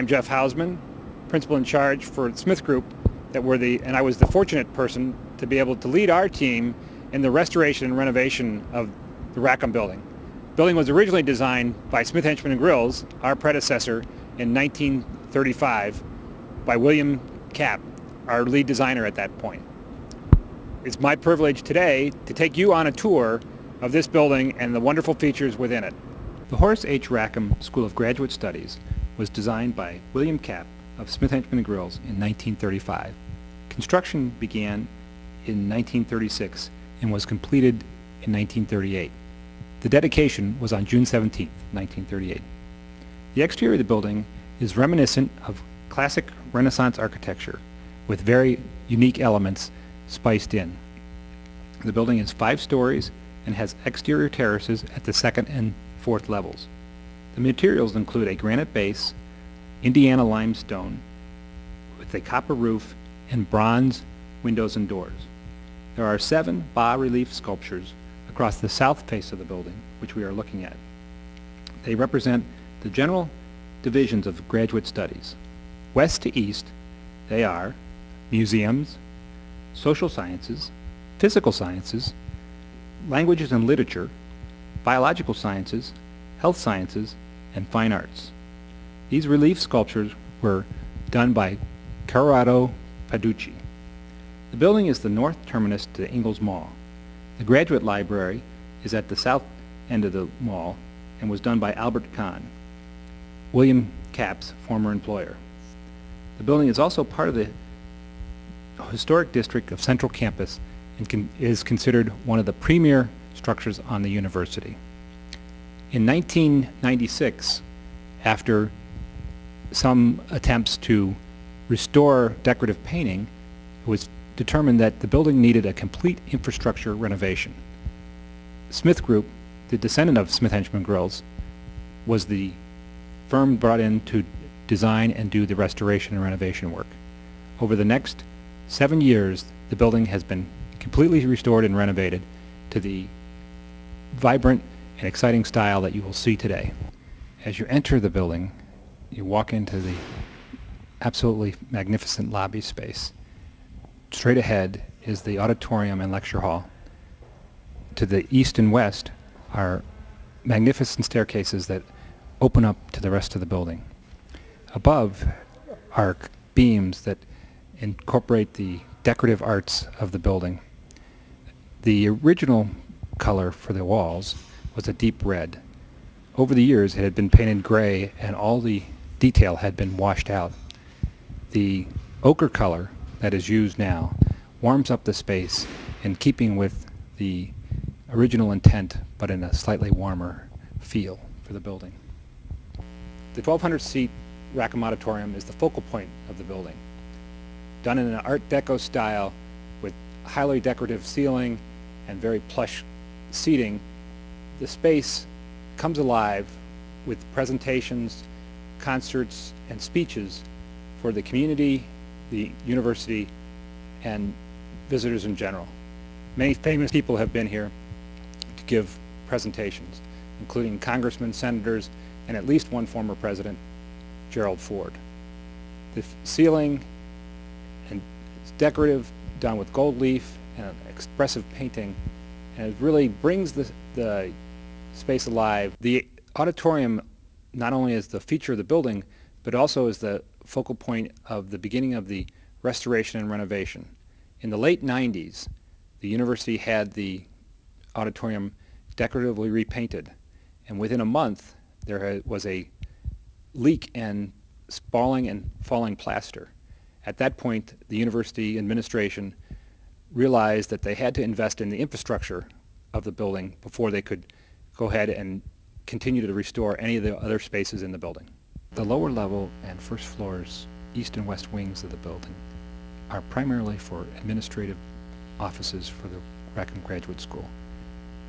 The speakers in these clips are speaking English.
I'm Jeff Hausman, principal in charge for Smith Group, and I was the fortunate person to be able to lead our team in the restoration and renovation of the Rackham building. The building was originally designed by Smith Henchman and Grills, our predecessor, in 1935 by William Kapp, our lead designer at that point. It's my privilege today to take you on a tour of this building and the wonderful features within it. The Horace H. Rackham School of Graduate Studies was designed by William Kapp of Smith Henchman and Grills in 1935. Construction began in 1936 and was completed in 1938. The dedication was on June 17, 1938. The exterior of the building is reminiscent of classic Renaissance architecture with very unique elements spiced in. The building is 5 stories and has exterior terraces at the 2nd and 4th levels. The materials include a granite base, Indiana limestone, with a copper roof and bronze windows and doors. There are 7 bas-relief sculptures across the south face of the building, which we are looking at. They represent the general divisions of graduate studies. West to east, they are museums, social sciences, physical sciences, languages and literature, biological sciences, health sciences, and fine arts. These relief sculptures were done by Corrado Paducci. The building is the north terminus to the Ingalls Mall. The graduate library is at the south end of the mall and was done by Albert Kahn, William Kapp's former employer. The building is also part of the historic district of Central Campus and is considered one of the premier structures on the university. In 1996, after some attempts to restore decorative painting, it was determined that the building needed a complete infrastructure renovation. Smith Group, the descendant of Smith Henchman Grills, was the firm brought in to design and do the restoration and renovation work. Over the next 7 years, the building has been completely restored and renovated to the vibrant and exciting style that you will see today. As you enter the building, you walk into the absolutely magnificent lobby space. Straight ahead is the auditorium and lecture hall. To the east and west are magnificent staircases that open up to the rest of the building. Above are beams that incorporate the decorative arts of the building. The original color for the walls was a deep red. Over the years it had been painted gray and all the detail had been washed out. The ochre color that is used now warms up the space in keeping with the original intent, but in a slightly warmer feel for the building. The 1,200-seat Rackham Auditorium is the focal point of the building. Done in an Art Deco style with highly decorative ceiling and very plush seating, the space comes alive with presentations, concerts, and speeches for the community, the university, and visitors in general. Many famous people have been here to give presentations, including congressmen, senators, and at least one former president, Gerald Ford. The ceiling is decorative, done with gold leaf and expressive painting, and it really brings the space alive. The auditorium not only is the feature of the building, but also is the focal point of the beginning of the restoration and renovation. In the late 90s, the university had the auditorium decoratively repainted, and within a month there was a leak and spalling and falling plaster. At that point, the university administration realized that they had to invest in the infrastructure of the building before they could go ahead and continue to restore any of the other spaces in the building. The lower level and first floors, east and west wings of the building, are primarily for administrative offices for the Rackham Graduate School.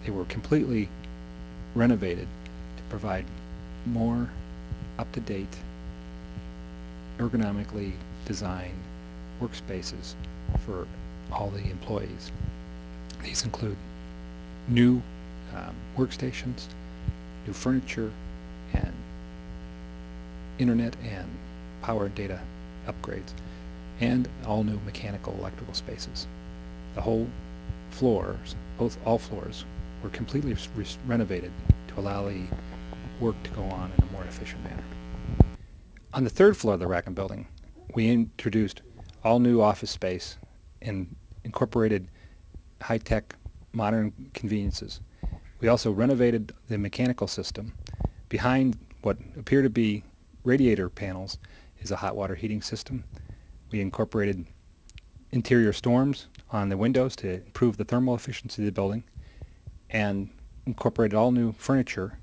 They were completely renovated to provide more up-to-date, ergonomically designed workspaces for all the employees. These include new workstations, new furniture, and internet and power and data upgrades, and all new mechanical electrical spaces. The whole floors, all floors, were completely renovated to allow the work to go on in a more efficient manner. On the third floor of the Rackham building, we introduced all new office space and incorporated high-tech modern conveniences. We also renovated the mechanical system. Behind what appear to be radiator panels is a hot water heating system. We incorporated interior storms on the windows to improve the thermal efficiency of the building, and incorporated all new furniture,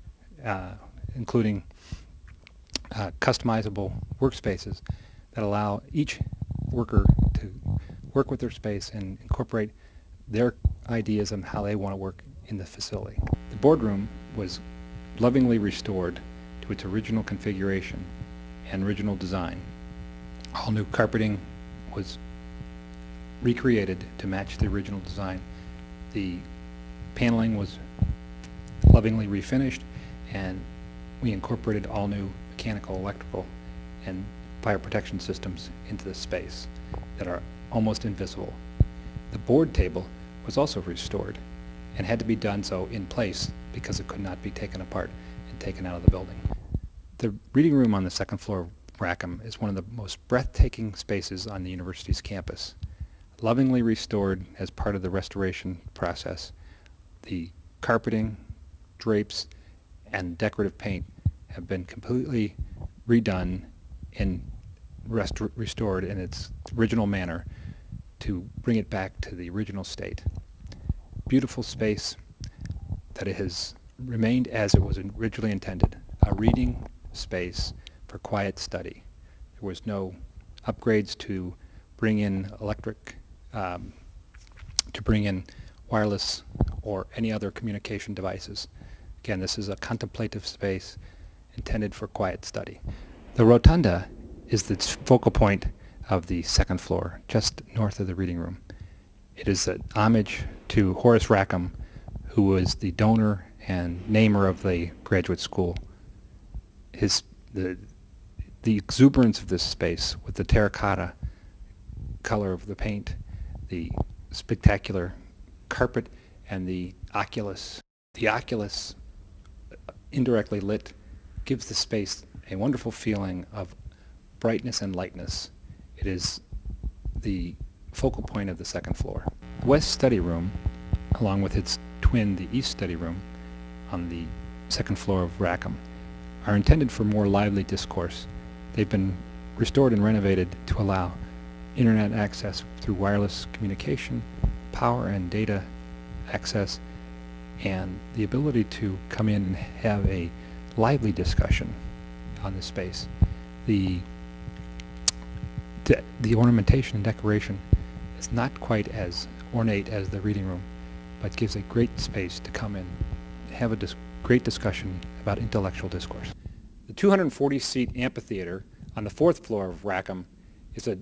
including customizable workspaces that allow each worker to work with their space and incorporate their ideas on how they want to work in the facility. The boardroom was lovingly restored to its original configuration and original design. All new carpeting was recreated to match the original design. The paneling was lovingly refinished, and we incorporated all new mechanical, electrical, and fire protection systems into the space that are almost invisible. The board table was also restored and had to be done so in place because it could not be taken apart and taken out of the building. The reading room on the second floor of Rackham is one of the most breathtaking spaces on the university's campus. Lovingly restored as part of the restoration process, the carpeting, drapes, and decorative paint have been completely redone and restored in its original manner to bring it back to the original state. Beautiful space that it has remained as it was originally intended, a reading space for quiet study. There was no upgrades to bring in electric, to bring in wireless or any other communication devices. Again, this is a contemplative space intended for quiet study. The rotunda is the focal point of the second floor, just north of the reading room. It is an homage to Horace Rackham, who was the donor and namer of the graduate school. The exuberance of this space, with the terracotta color of the paint, the spectacular carpet, and the oculus. The oculus, indirectly lit, gives the space a wonderful feeling of brightness and lightness. It is the focal point of the second floor. The West Study Room, along with its twin, the East Study Room, on the second floor of Rackham, are intended for more lively discourse. They've been restored and renovated to allow internet access through wireless communication, power and data access, and the ability to come in and have a lively discussion on the space. The ornamentation and decoration is not quite as ornate as the reading room, but gives a great space to come in and have a great discussion about intellectual discourse. The 240-seat amphitheater on the fourth floor of Rackham is a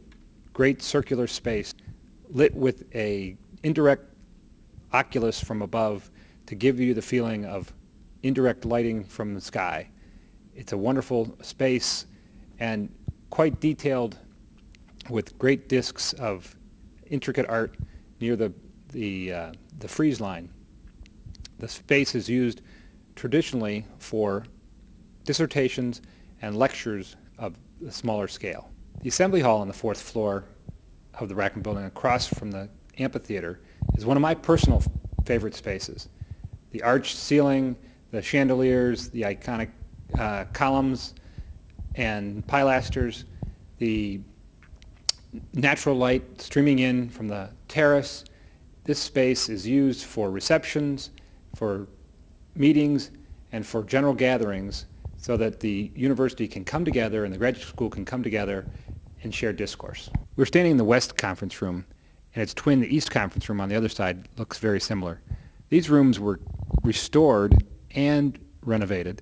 great circular space lit with a indirect oculus from above to give you the feeling of indirect lighting from the sky. It's a wonderful space and quite detailed, with great discs of intricate art near the frieze line. The space is used traditionally for dissertations and lectures of a smaller scale. The assembly hall on the fourth floor of the Rackham building, across from the amphitheater, is one of my personal favorite spaces. The arched ceiling, the chandeliers, the iconic columns and pilasters, the natural light streaming in from the terrace. This space is used for receptions, for meetings, and for general gatherings, so that the university can come together and the graduate school can come together and share discourse. We're standing in the West Conference Room, and its twin, the East Conference Room on the other side, looks very similar. These rooms were restored and renovated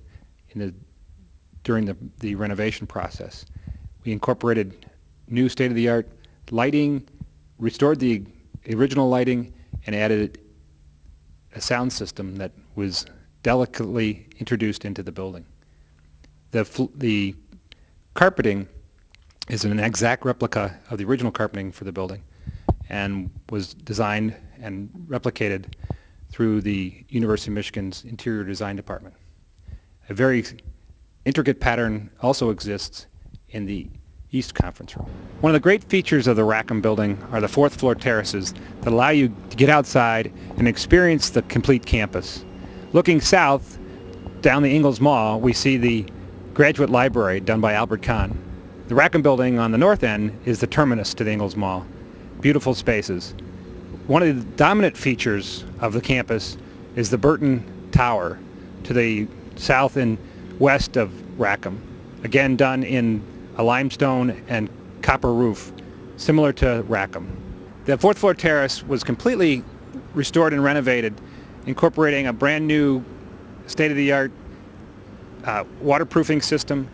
during the renovation process. We incorporated new state-of-the-art lighting, restored the original lighting, and added a sound system that was delicately introduced into the building. The carpeting is an exact replica of the original carpeting for the building and was designed and replicated through the University of Michigan's Interior Design Department. A very intricate pattern also exists in the East Conference Room. One of the great features of the Rackham building are the fourth floor terraces that allow you to get outside and experience the complete campus. Looking south down the Ingalls Mall, we see the Graduate Library done by Albert Kahn. The Rackham building on the north end is the terminus to the Ingalls Mall. Beautiful spaces. One of the dominant features of the campus is the Burton Tower to the south and west of Rackham, again done in a limestone and copper roof, similar to Rackham. The fourth floor terrace was completely restored and renovated, incorporating a brand new state-of-the-art waterproofing system,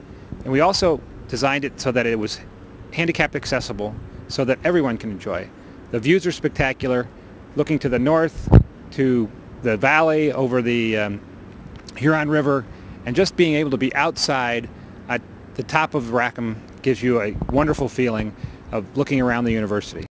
and we also designed it so that it was handicap accessible so that everyone can enjoy. The views are spectacular, looking to the north, to the valley, over the Huron River, and just being able to be outside at the top of Rackham gives you a wonderful feeling of looking around the university.